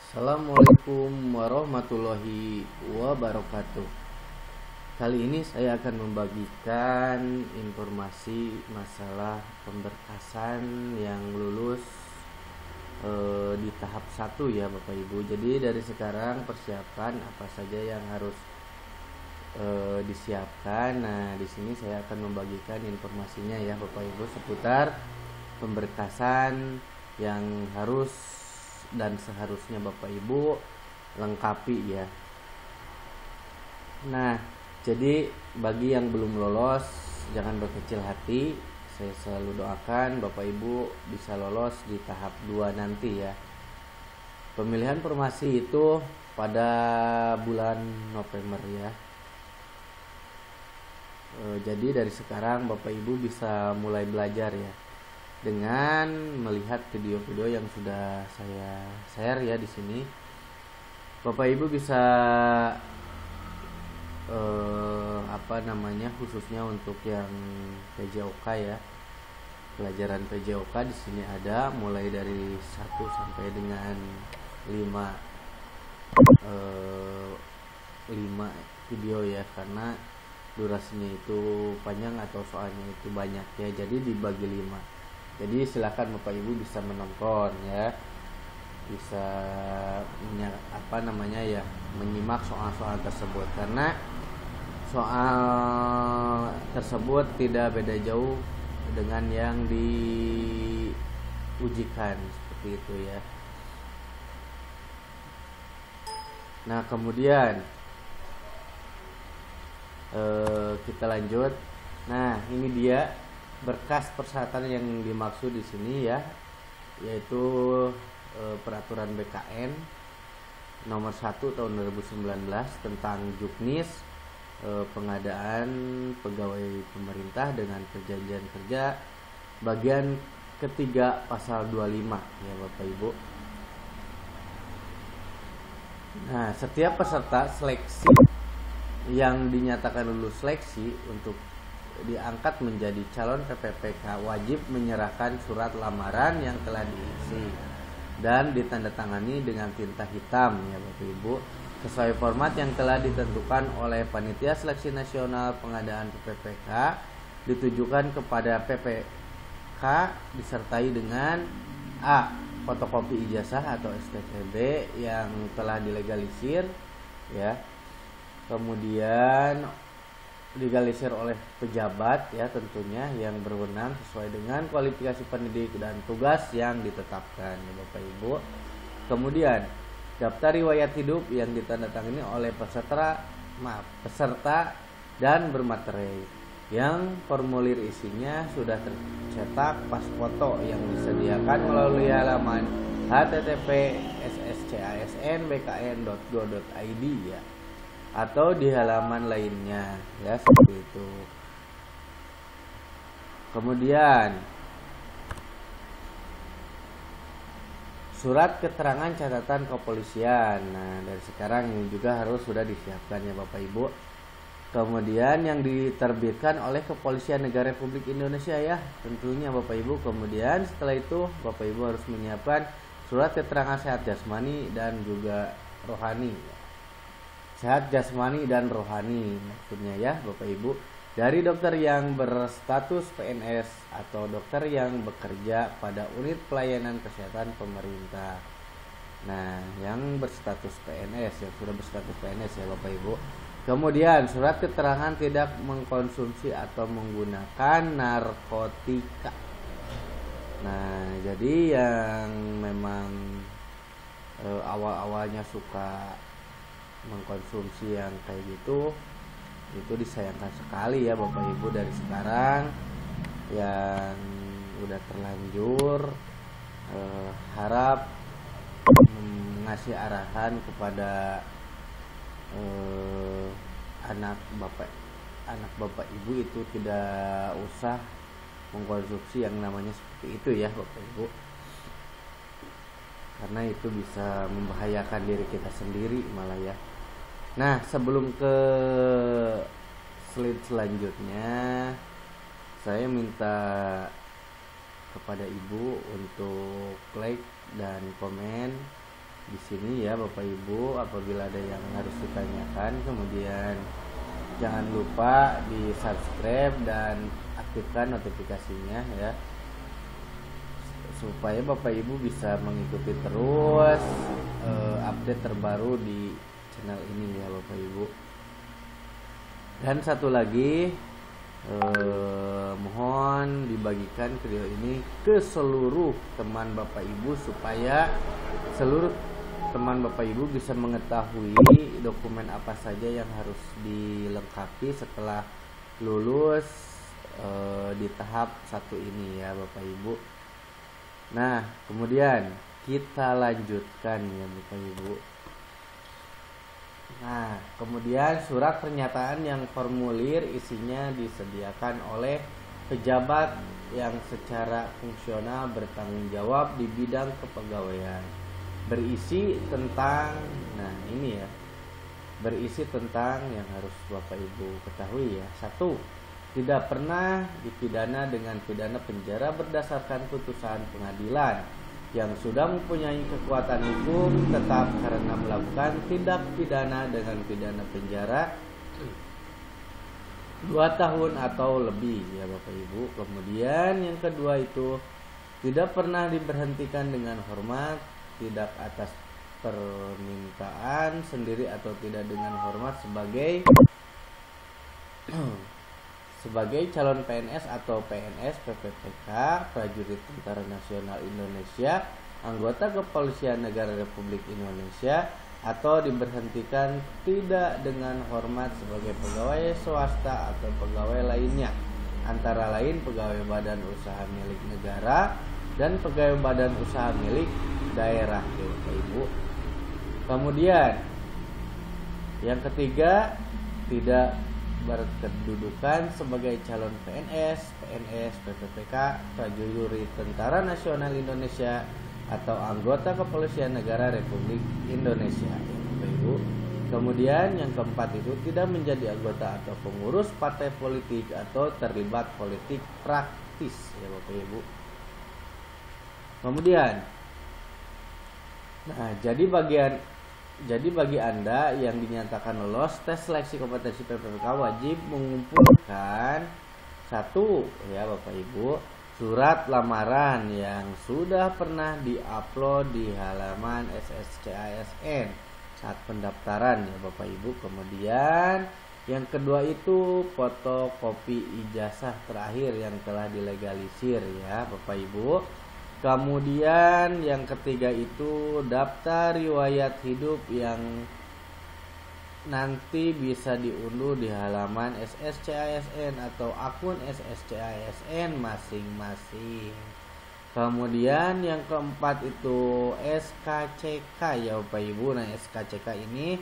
Assalamualaikum warahmatullahi wabarakatuh. Kali ini saya akan membagikan informasi masalah pemberkasan yang lulus di tahap 1 ya Bapak Ibu. Jadi dari sekarang persiapan apa saja yang harus disiapkan. Nah, di sini saya akan membagikan informasinya ya Bapak Ibu seputar pemberkasan yang harus dan seharusnya Bapak Ibu lengkapi ya. Nah, jadi bagi yang belum lolos jangan berkecil hati. Saya selalu doakan Bapak Ibu bisa lolos di tahap 2 nanti ya. Pemilihan formasi itu pada bulan November ya. Jadi dari sekarang Bapak Ibu bisa mulai belajar ya, dengan melihat video-video yang sudah saya share ya di sini. Bapak Ibu bisa khususnya untuk yang PJOK ya. Pelajaran PJOK di sini ada mulai dari 1 sampai dengan 5 video ya, karena durasinya itu panjang atau soalnya itu banyak ya, jadi dibagi 5. Jadi silakan Bapak Ibu bisa menonton ya, bisa menyimak soal-soal tersebut, karena soal tersebut tidak beda jauh dengan yang diujikan seperti itu ya. Nah, kemudian kita lanjut. Nah, ini dia berkas persyaratan yang dimaksud di sini ya, yaitu peraturan BKN nomor 1 tahun 2019 tentang Juknis, pengadaan pegawai pemerintah dengan perjanjian kerja, bagian ketiga pasal 25 ya Bapak Ibu. Nah, setiap peserta seleksi yang dinyatakan lulus seleksi untuk diangkat menjadi calon PPPK wajib menyerahkan surat lamaran yang telah diisi dan ditandatangani dengan tinta hitam ya Bapak Ibu, sesuai format yang telah ditentukan oleh Panitia Seleksi Nasional Pengadaan PPPK, ditujukan kepada PPK disertai dengan A. fotokopi ijazah atau STTB yang telah dilegalisir ya, kemudian digalisir oleh pejabat ya tentunya yang berwenang sesuai dengan kualifikasi pendidik dan tugas yang ditetapkan ya Bapak Ibu. Kemudian daftar riwayat hidup yang ditandatangani oleh peserta dan bermaterai, yang formulir isinya sudah tercetak pas foto yang disediakan melalui halaman http://sscasn.bkn.go.id ya, atau di halaman lainnya ya, seperti itu. Kemudian surat keterangan catatan kepolisian. Nah, dari sekarang ini juga harus sudah disiapkan ya Bapak Ibu. Kemudian yang diterbitkan oleh Kepolisian Negara Republik Indonesia ya, tentunya Bapak Ibu. Kemudian setelah itu Bapak Ibu harus menyiapkan surat keterangan sehat jasmani dan juga rohani. Sehat jasmani dan rohani maksudnya ya Bapak Ibu, dari dokter yang berstatus PNS atau dokter yang bekerja pada unit pelayanan kesehatan pemerintah. Nah, yang berstatus PNS, yang sudah berstatus PNS ya Bapak Ibu. Kemudian surat keterangan tidak mengkonsumsi atau menggunakan narkotika. Nah, jadi yang memang awal-awalnya suka mengkonsumsi yang kayak gitu, itu disayangkan sekali ya Bapak Ibu. Dari sekarang yang udah terlanjur harap mengasih arahan kepada anak bapak ibu itu tidak usah mengkonsumsi yang namanya seperti itu ya Bapak Ibu, karena itu bisa membahayakan diri kita sendiri malah ya. Nah, sebelum ke slide selanjutnya, saya minta kepada Ibu untuk like dan komen di sini ya Bapak Ibu. Apabila ada yang harus ditanyakan, kemudian jangan lupa di subscribe dan aktifkan notifikasinya ya, supaya Bapak Ibu bisa mengikuti terus update terbaru di channel ini ya Bapak Ibu. Dan satu lagi, mohon dibagikan video ini ke seluruh teman Bapak Ibu supaya seluruh teman Bapak Ibu bisa mengetahui dokumen apa saja yang harus dilengkapi setelah lulus di tahap 1 ini ya Bapak Ibu. Nah, kemudian kita lanjutkan ya Bapak Ibu. Nah, kemudian surat pernyataan yang formulir isinya disediakan oleh pejabat yang secara fungsional bertanggung jawab di bidang kepegawaian. Berisi tentang, nah ini ya, berisi tentang yang harus Bapak Ibu ketahui ya. 1. Tidak pernah dipidana dengan pidana penjara berdasarkan putusan pengadilan yang sudah mempunyai kekuatan hukum tetap karena melakukan tindak pidana dengan pidana penjara 2 tahun atau lebih ya Bapak Ibu. Kemudian yang kedua itu tidak pernah diberhentikan dengan hormat, tidak atas permintaan sendiri atau tidak dengan hormat sebagai calon PNS atau PNS, PPPK, prajurit Tentara Nasional Indonesia, anggota Kepolisian Negara Republik Indonesia, atau diberhentikan tidak dengan hormat sebagai pegawai swasta atau pegawai lainnya, antara lain pegawai badan usaha milik negara dan pegawai badan usaha milik daerah ya Bapak Ibu. Kemudian yang ketiga, tidak berkedudukan sebagai calon PNS, PPPK, prajurit Tentara Nasional Indonesia atau anggota Kepolisian Negara Republik Indonesia ya Bapak Ibu. Kemudian yang keempat itu tidak menjadi anggota atau pengurus partai politik atau terlibat politik praktis ya Bapak Ibu. Kemudian jadi bagi Anda yang dinyatakan lolos tes seleksi kompetensi PPPK wajib mengumpulkan 1 ya Bapak Ibu, surat lamaran yang sudah pernah diupload di halaman SSCASN saat pendaftaran ya Bapak Ibu. Kemudian yang kedua itu fotokopi ijazah terakhir yang telah dilegalisir ya Bapak Ibu. Kemudian yang ketiga itu daftar riwayat hidup yang nanti bisa diunduh di halaman SSCASN atau akun SSCASN masing-masing. Kemudian yang keempat itu SKCK ya Bapak Ibu. Nah, SKCK ini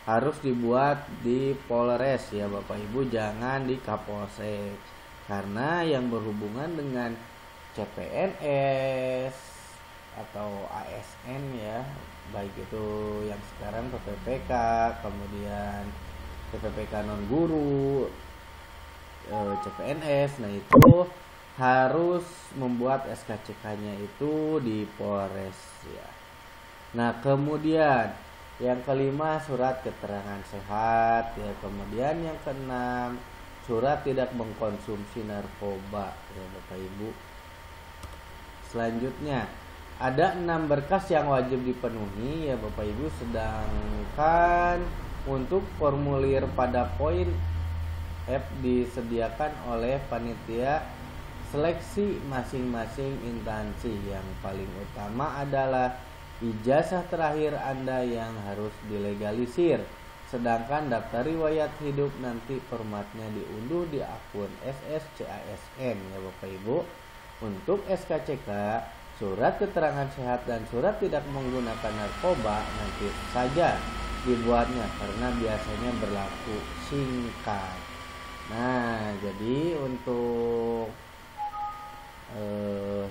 harus dibuat di Polres ya Bapak Ibu, jangan di Kapolsek, karena yang berhubungan dengan CPNS atau ASN ya, baik itu yang sekarang PPPK, kemudian PPPK non guru, CPNS, nah itu harus membuat SKCK-nya itu di Polres ya. Nah, kemudian yang kelima surat keterangan sehat ya. Kemudian yang keenam surat tidak mengkonsumsi narkoba ya Bapak Ibu. Selanjutnya ada 6 berkas yang wajib dipenuhi ya Bapak Ibu, sedangkan untuk formulir pada poin F disediakan oleh panitia seleksi masing-masing instansi. Yang paling utama adalah ijazah terakhir Anda yang harus dilegalisir, sedangkan daftar riwayat hidup nanti formatnya diunduh di akun SSCASN ya Bapak Ibu. Untuk SKCK, surat keterangan sehat dan surat tidak menggunakan narkoba nanti saja dibuatnya karena biasanya berlaku singkat. Nah, jadi untuk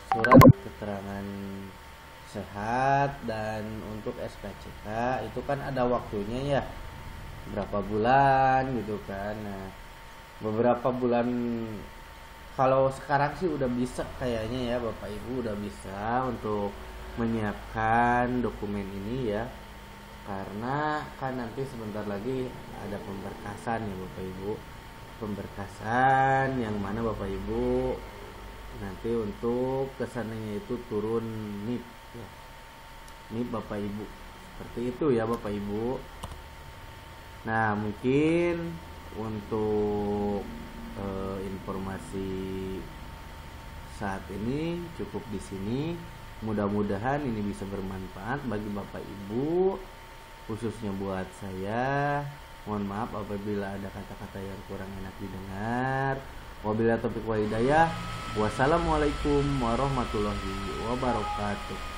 surat keterangan sehat dan untuk SKCK itu kan ada waktunya ya, berapa bulan gitu kan. Nah, beberapa bulan, kalau sekarang sih udah bisa kayaknya ya Bapak Ibu, udah bisa untuk menyiapkan dokumen ini ya, karena kan nanti sebentar lagi ada pemberkasan ya Bapak Ibu, pemberkasan yang mana Bapak Ibu nanti untuk kesananya itu turun NIP ya, NIP Bapak Ibu, seperti itu ya Bapak Ibu. Nah mungkin untuk informasi saat ini cukup di sini. Mudah-mudahan ini bisa bermanfaat bagi Bapak Ibu, khususnya buat saya. Mohon maaf apabila ada kata-kata yang kurang enak didengar. Wabillahi taufiq wal hidayah. Wassalamualaikum warahmatullahi wabarakatuh.